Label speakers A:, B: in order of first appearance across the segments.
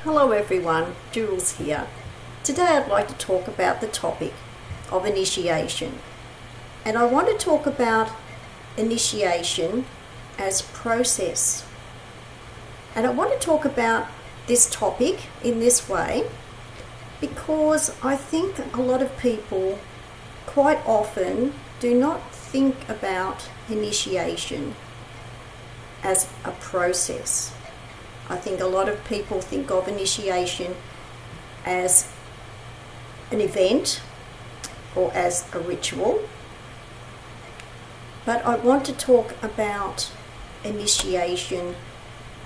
A: Hello everyone, Jules here. Today I'd like to talk about the topic of initiation. And I want to talk about initiation as process. And I want to talk about this topic in this way because I think a lot of people quite often do not think about initiation as a process. I think a lot of people think of initiation as an event or as a ritual. But I want to talk about initiation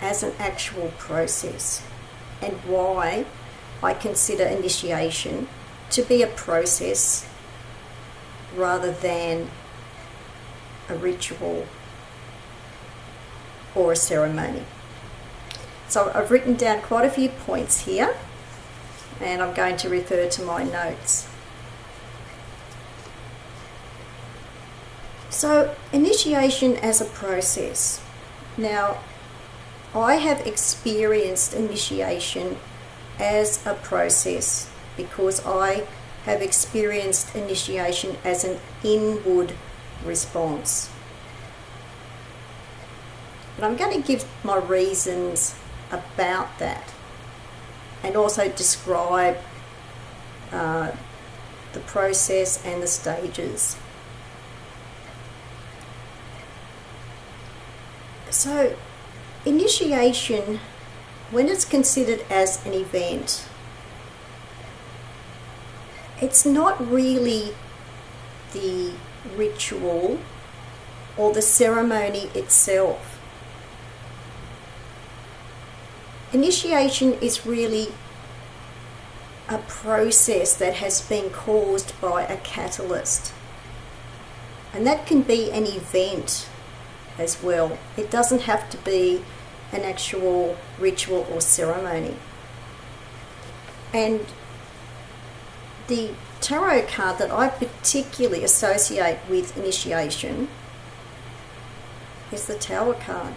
A: as an actual process and why I consider initiation to be a process rather than a ritual or a ceremony. So I've written down quite a few points here and I'm going to refer to my notes. So initiation as a process. Now, I have experienced initiation as a process because I have experienced initiation as an inward response. And I'm going to give my reasons about that and also describe the process and the stages. So initiation, when it's considered as an event, it's not really the ritual or the ceremony itself. Initiation is really a process that has been caused by a catalyst. And that can be an event as well. It doesn't have to be an actual ritual or ceremony. And the tarot card that I particularly associate with initiation is the Tower card.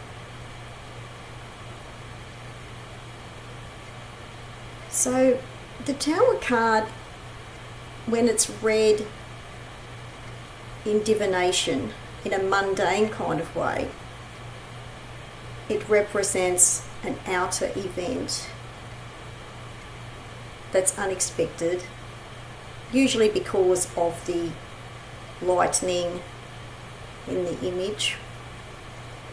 A: So the Tower card, when it's read in divination, in a mundane kind of way, it represents an outer event that's unexpected, usually because of the lightning in the image.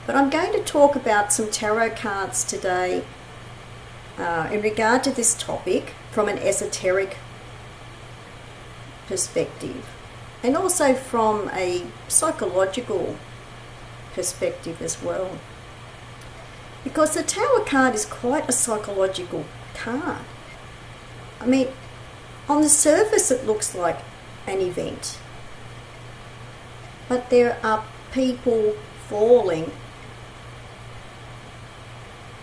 A: But I'm going to talk about some tarot cards today in regard to this topic from an esoteric perspective and also from a psychological perspective as well, because the Tower card is quite a psychological card. I mean, on the surface it looks like an event, but there are people falling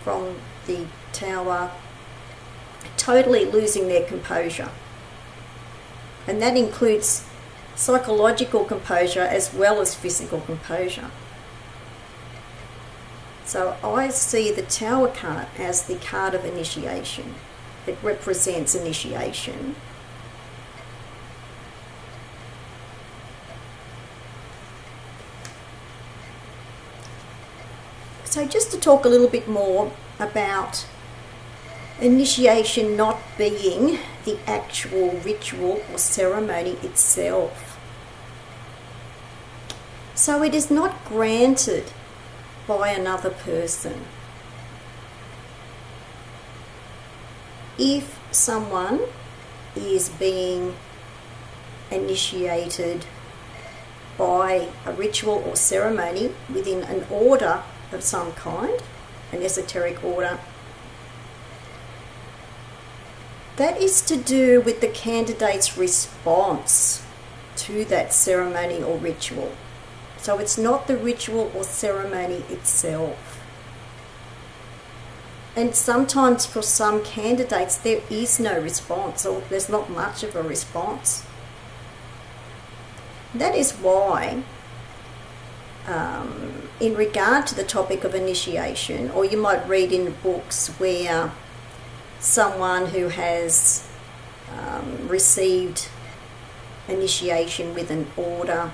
A: from the Tower, totally losing their composure, and that includes psychological composure as well as physical composure. So I see the Tower card as the card of initiation. It represents initiation. So just to talk a little bit more about initiation not being the actual ritual or ceremony itself. So it is not granted by another person. If someone is being initiated by a ritual or ceremony within an order of some kind, an esoteric order, that is to do with the candidate's response to that ceremony or ritual. So it's not the ritual or ceremony itself. And sometimes for some candidates there is no response, or there's not much of a response. That is why in regard to the topic of initiation, or you might read in books where someone who has received initiation with an order,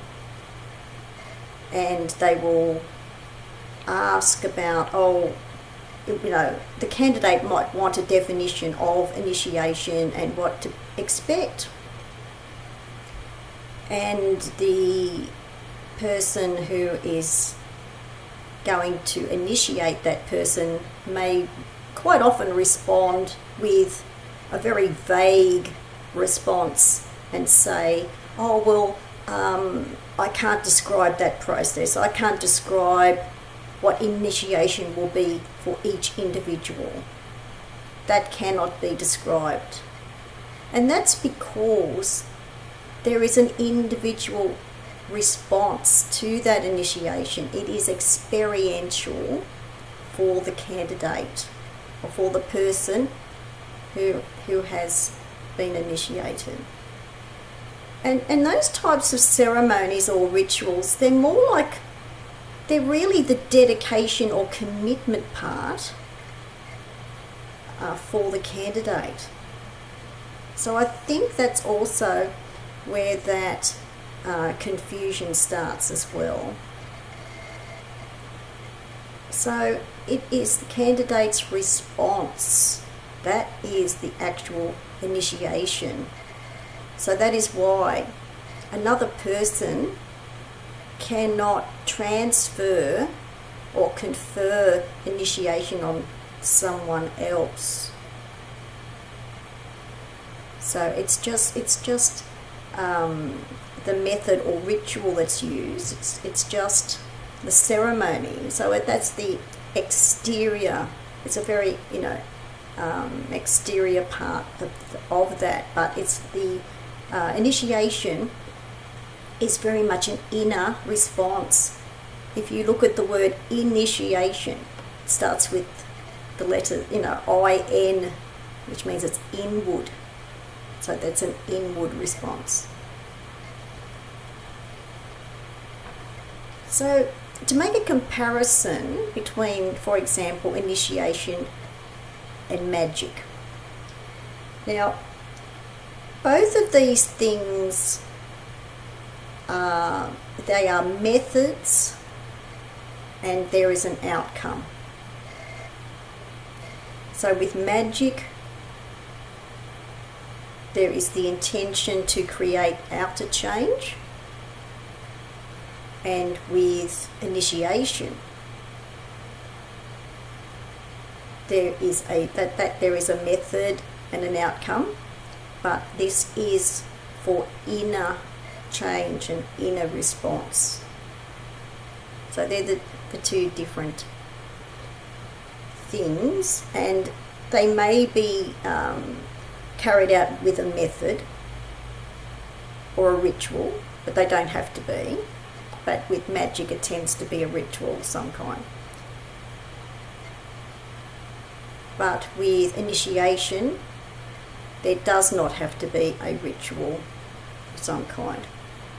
A: and they will ask about, the candidate might want a definition of initiation and what to expect. And the person who is going to initiate that person may quite often respond with a very vague response and say, I can't describe that process. I can't describe what initiation will be for each individual. That cannot be described. And that's because there is an individual response to that initiation. It is experiential for the candidate or for the person who has been initiated. And those types of ceremonies or rituals, they're really the dedication or commitment part for the candidate. So I think that's also where that confusion starts as well. So it is the candidate's response that is the actual initiation. So that is why another person cannot transfer or confer initiation on someone else. So it's just the method or ritual that's used. It's just the ceremony. So that's the exterior. It's a very exterior part of that, but it's the initiation is very much an inner response. If you look at the word initiation, it starts with the letter, I-N, which means it's inward. So that's an inward response. So to make a comparison between, for example, initiation and magic. Now, both of these things they are methods, and there is an outcome. So with magic, there is the intention to create outer change, and with initiation, there is there is a method and an outcome, but this is for inner change and inner response. So they're the two different things, and they may be carried out with a method or a ritual, but they don't have to be. But with magic, it tends to be a ritual of some kind. But with initiation, there does not have to be a ritual of some kind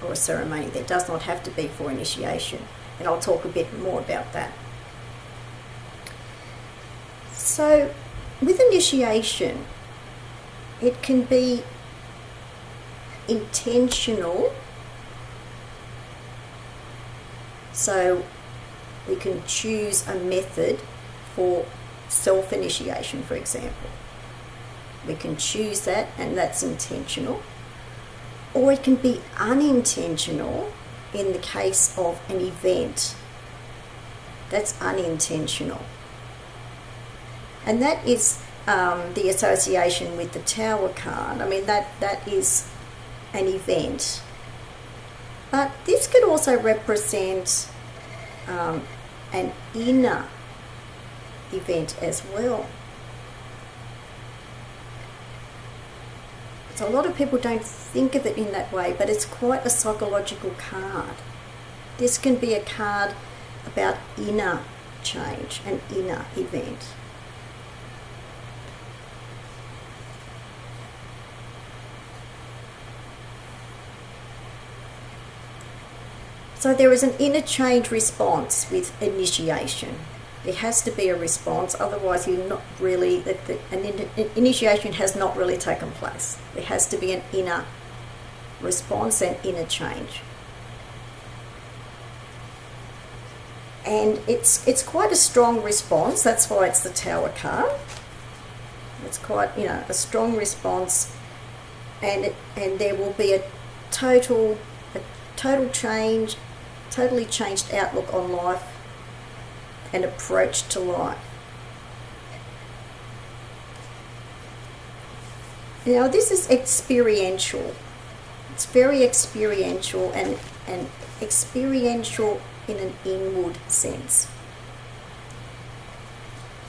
A: or a ceremony. There does not have to be for initiation. And I'll talk a bit more about that. So with initiation, it can be intentional. So we can choose a method for self-initiation, for example. We can choose that, and that's intentional. Or it can be unintentional in the case of an event. That's unintentional. And that is the association with the Tower card. I mean, that is an event. But this could also represent an inner event as well. So a lot of people don't think of it in that way, but it's quite a psychological card. This can be a card about inner change, an inner event. So there is an inner change response with initiation. There has to be a response, otherwise you're not really, an initiation has not really taken place. There has to be an inner response and inner change. And it's quite a strong response. That's why it's the Tower card. It's quite, a strong response, and there will be a total change, totally changed outlook on life and approach to life. Now this is experiential. It's very experiential and experiential in an inward sense.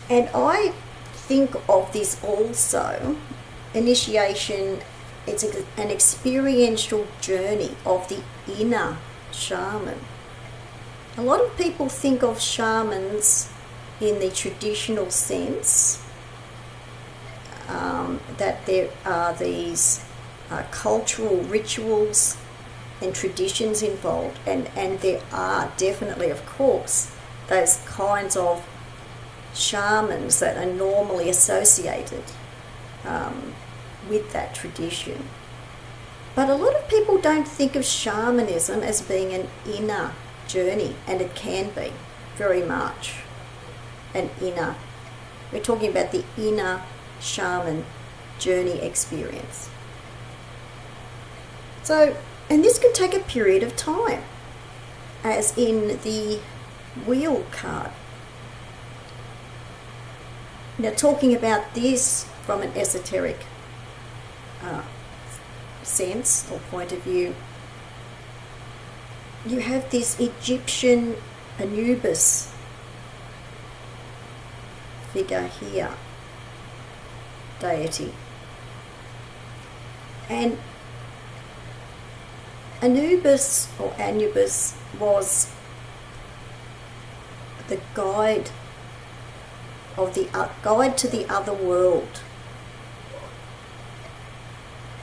A: And I think of this also, initiation, it's an experiential journey of the inner shaman. A lot of people think of shamans in the traditional sense, that there are these cultural rituals and traditions involved, and there are definitely, of course, those kinds of shamans that are normally associated with that tradition. But a lot of people don't think of shamanism as being an inner journey, and it can be very much an inner. We're talking about the inner shaman journey experience. So, and this can take a period of time, as in the Wheel card. Now, talking about this from an esoteric sense or point of view, you have this Egyptian Anubis figure here, deity. And Anubis or Anubis was the guide of the guide to the other world.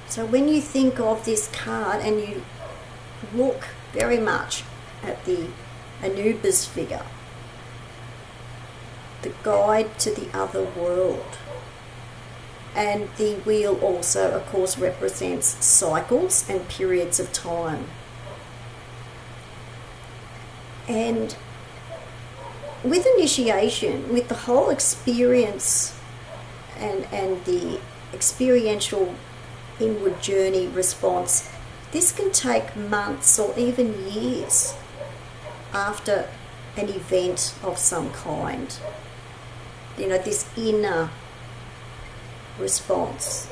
A: So when you think of this card and you look very much at the Anubis figure, the guide to the other world, and the wheel also, of course, represents cycles and periods of time. And with initiation, with the whole experience and the experiential inward journey response, this can take months or even years after an event of some kind. This inner response.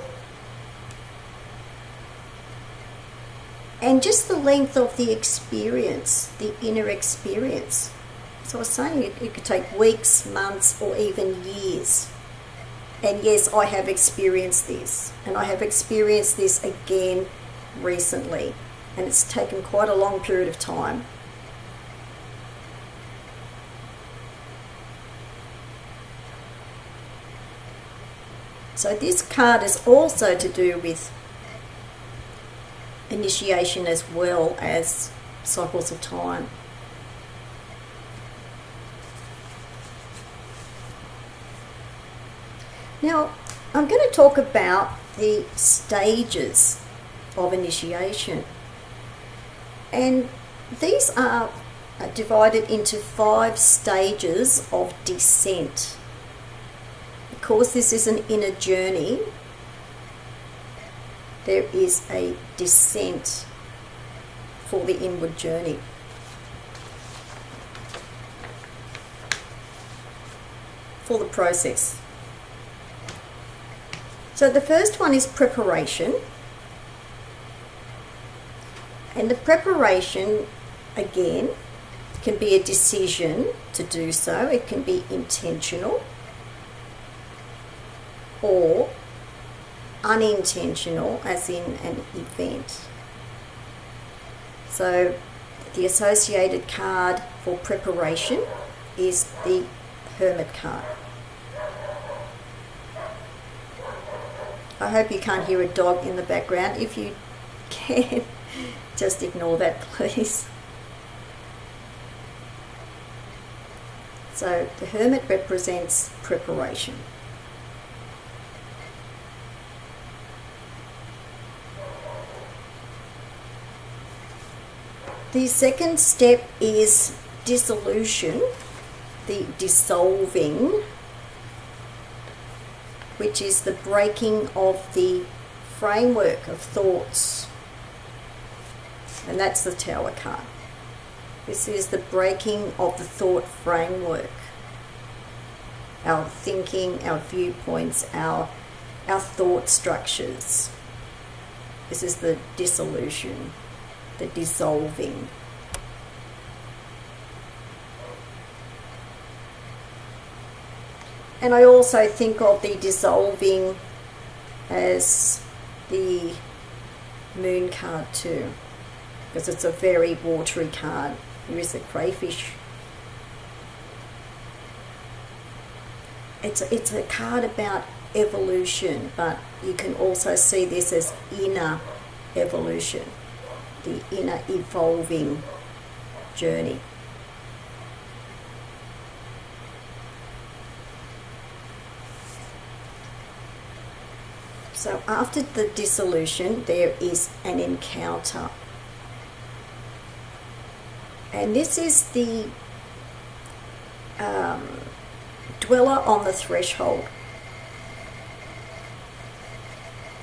A: And just the length of the experience, the inner experience. So I was saying it could take weeks, months, or even years. And yes, I have experienced this. And I have experienced this again recently. And it's taken quite a long period of time. So this card is also to do with initiation as well as cycles of time. Now, I'm going to talk about the stages of initiation. And these are divided into 5 stages of descent. Because this is an inner journey, there is a descent for the inward journey. For the process. So the first one is preparation. And the preparation, again, can be a decision to do so. It can be intentional or unintentional, as in an event. So the associated card for preparation is the Hermit card. I hope you can't hear a dog in the background. If you can, just ignore that, please. So the Hermit represents preparation. The second step is dissolution, the dissolving, which is the breaking of the framework of thoughts. And that's the Tower card. This is the breaking of the thought framework. Our thinking, our viewpoints, our thought structures. This is the dissolution, the dissolving. And I also think of the dissolving as the Moon card too, because it's a very watery card. Here is the crayfish. It's a card about evolution, but you can also see this as inner evolution, the inner evolving journey. So after the dissolution, there is an encounter. And this is the dweller on the threshold.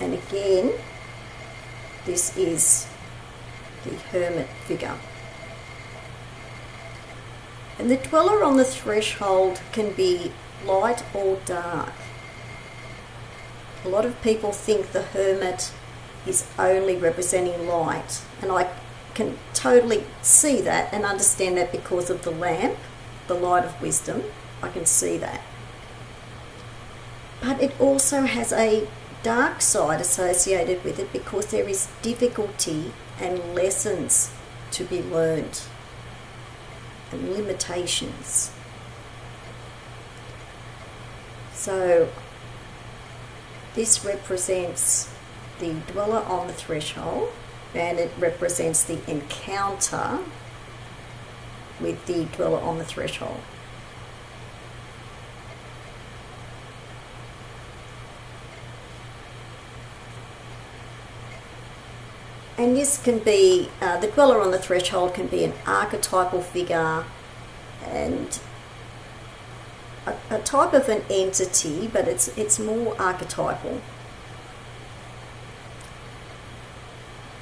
A: And again, this is the Hermit figure. And the dweller on the threshold can be light or dark. A lot of people think the Hermit is only representing light, and I can totally see that and understand that because of the lamp, the light of wisdom. I can see that. But it also has a dark side associated with it because there is difficulty and lessons to be learned and limitations. So this represents the dweller on the threshold, and it represents the encounter with the dweller on the threshold. And this can be, the dweller on the threshold can be an archetypal figure and a type of an entity, but it's more archetypal.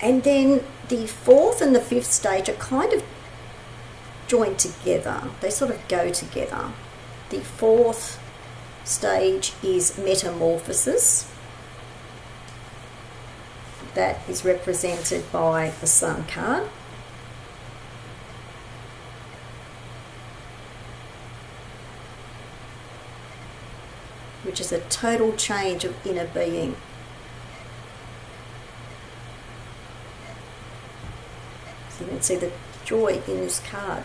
A: And then the fourth and the fifth stage are kind of joined together. They sort of go together. The fourth stage is metamorphosis. That is represented by the Sun card. Which is a total change of inner being. So you can see the joy in this card.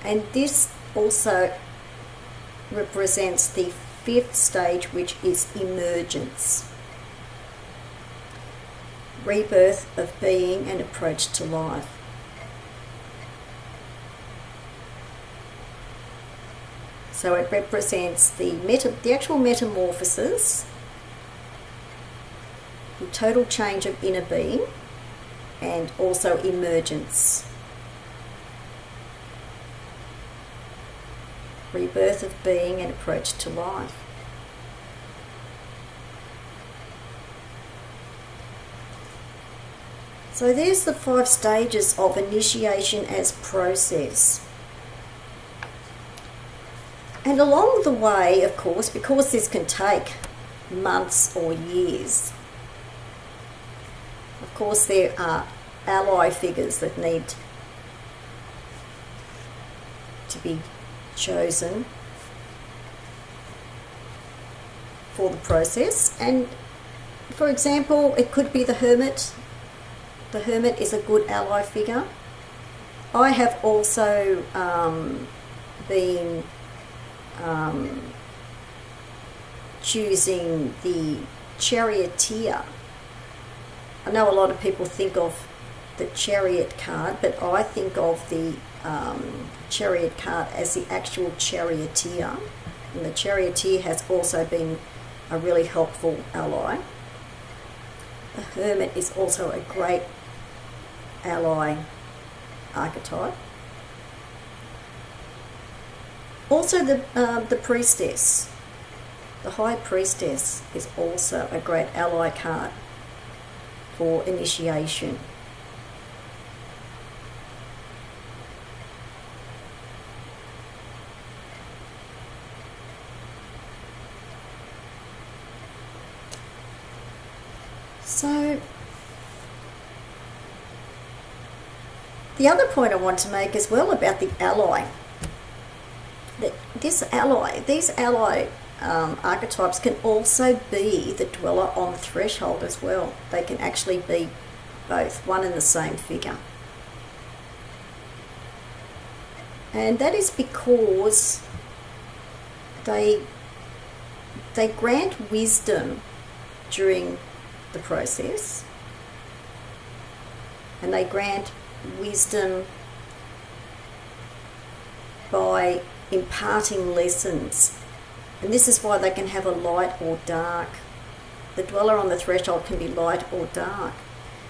A: And this also represents the fifth stage, which is emergence. Rebirth of being and approach to life. So it represents the actual metamorphosis, the total change of inner being, and also emergence. Rebirth of being and approach to life. So there's the 5 stages of initiation as process. And along the way, of course, because this can take months or years, of course there are ally figures that need to be chosen for the process. And for example, it could be the Hermit. The Hermit is a good ally figure. I have also been choosing the Charioteer. I know a lot of people think of the Chariot card, but I think of the chariot card as the actual charioteer. And the charioteer has also been a really helpful ally. The hermit is also a great ally archetype. Also the priestess, the high priestess, is also a great ally card for initiation. So the other point I want to make as well about the ally, that these ally archetypes can also be the dweller on the threshold as well. They can actually be both, one and the same figure. And that is because they grant wisdom during the process, and they grant wisdom by imparting lessons. And this is why they can have a light or dark. The dweller on the threshold can be light or dark.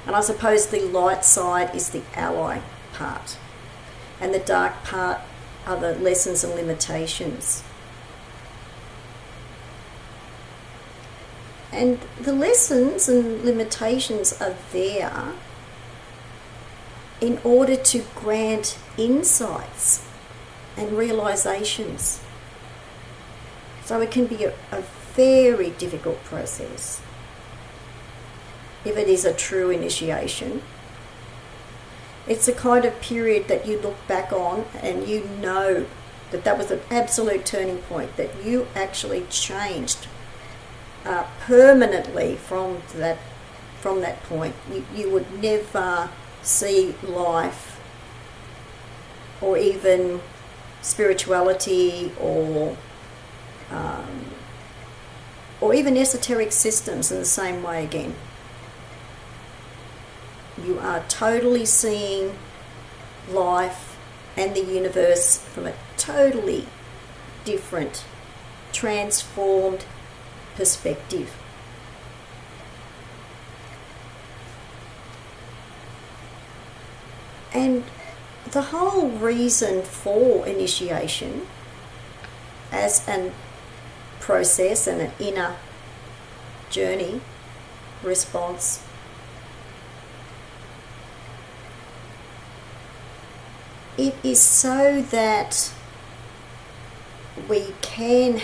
A: And I suppose the light side is the ally part, and the dark part are the lessons and limitations. And the lessons and limitations are there in order to grant insights and realizations. So it can be a very difficult process if it is a true initiation. It's a kind of period that you look back on and you know that that was an absolute turning point, that you actually changed permanently from that point. You would never see life or even spirituality or even esoteric systems in the same way again. You are totally seeing life and the universe from a totally different, transformed perspective. And the whole reason for initiation as a process and an inner journey response it is so that we can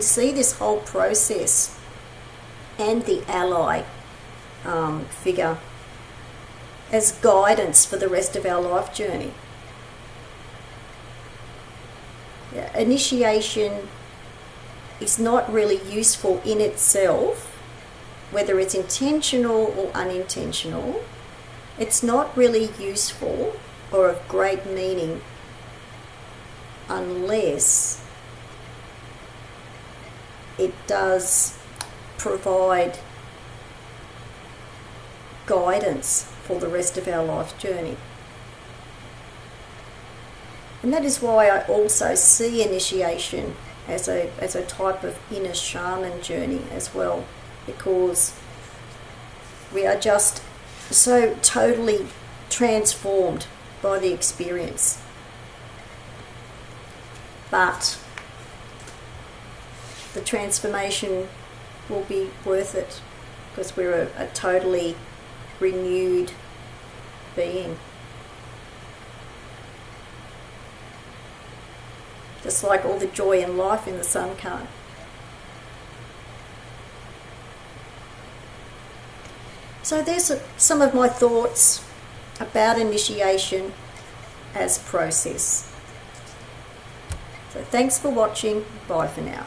A: see this whole process and the ally figure as guidance for the rest of our life journey. Initiation is not really useful in itself, whether it's intentional or unintentional. It's not really useful or of great meaning unless it does provide guidance for the rest of our life journey. And that is why I also see initiation as a type of inner shaman journey as well, because we are just so totally transformed by the experience. But the transformation will be worth it because we're a totally renewed being. Just like all the joy in life in the Sun card. So there's some of my thoughts about initiation as process. So thanks for watching. Bye for now.